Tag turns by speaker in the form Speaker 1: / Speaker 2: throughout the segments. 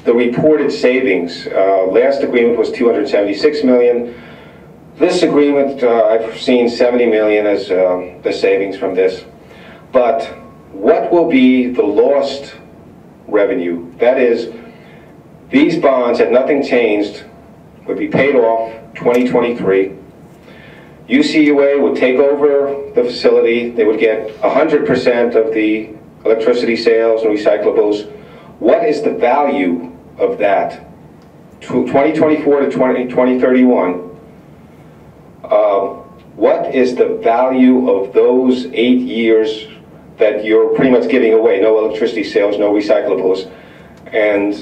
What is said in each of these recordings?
Speaker 1: the reported savings. Last agreement was $276 million. This agreement, I've seen $70 million as the savings from this. But what will be the lost revenue? That is, these bonds, had nothing changed, would be paid off 2023. UCUA would take over the facility. They would get 100% of the electricity sales and recyclables. What is the value of that? 2024 to 2031. What is the value of those 8 years that you're pretty much giving away? No electricity sales, no recyclables. And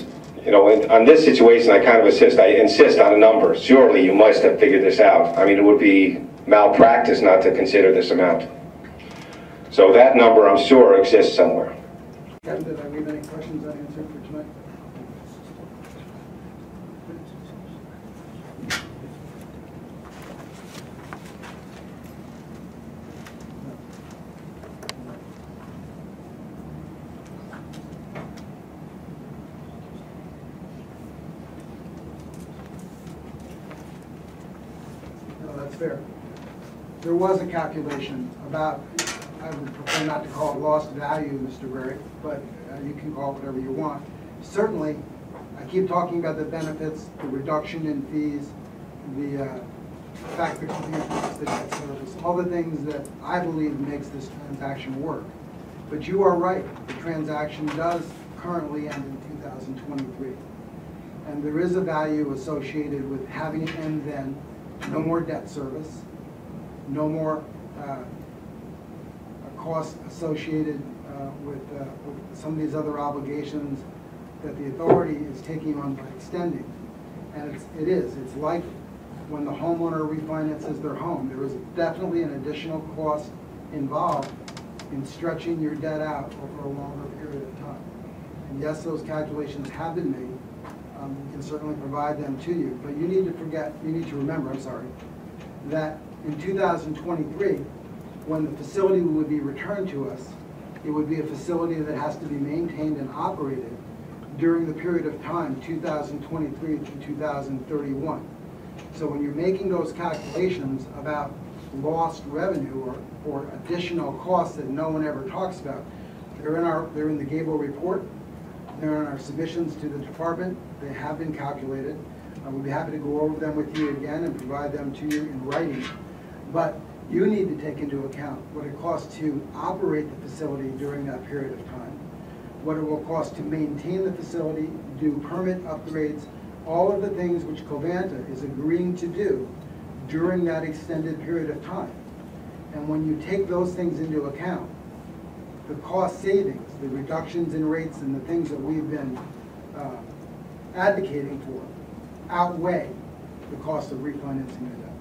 Speaker 1: you know, on this situation, I kind of insist on a number. Surely you must have figured this out. I mean, it would be malpractice not to consider this amount. So that number, I'm sure, exists somewhere.
Speaker 2: Kevin, did I leave any questions unanswered for tonight? Fair. There was a calculation about, I would prefer not to call it lost value, Mr. Berry, but you can call it whatever you want. Certainly, I keep talking about the benefits, the reduction in fees, the fact that the debt service, all the things that I believe makes this transaction work. But you are right, the transaction does currently end in 2023. And there is a value associated with having it end then. No more debt service, no more costs associated with some of these other obligations that the authority is taking on by extending. And it's like when the homeowner refinances their home. There is definitely an additional cost involved in stretching your debt out over a longer period of time. And yes, those calculations have been made. We can certainly provide them to you, but you need to remember, that in 2023, when the facility would be returned to us, it would be a facility that has to be maintained and operated during the period of time, 2023 to 2031. So when you're making those calculations about lost revenue or additional costs that no one ever talks about, they're in the Gable report. They're in our submissions to the department. They have been calculated. We'd be happy to go over them with you again and provide them to you in writing. But you need to take into account what it costs to operate the facility during that period of time, what it will cost to maintain the facility, do permit upgrades, all of the things which Covanta is agreeing to do during that extended period of time. And when you take those things into account, the cost savings, the reductions in rates, and the things that we've been advocating for outweigh the cost of refinancing the debt.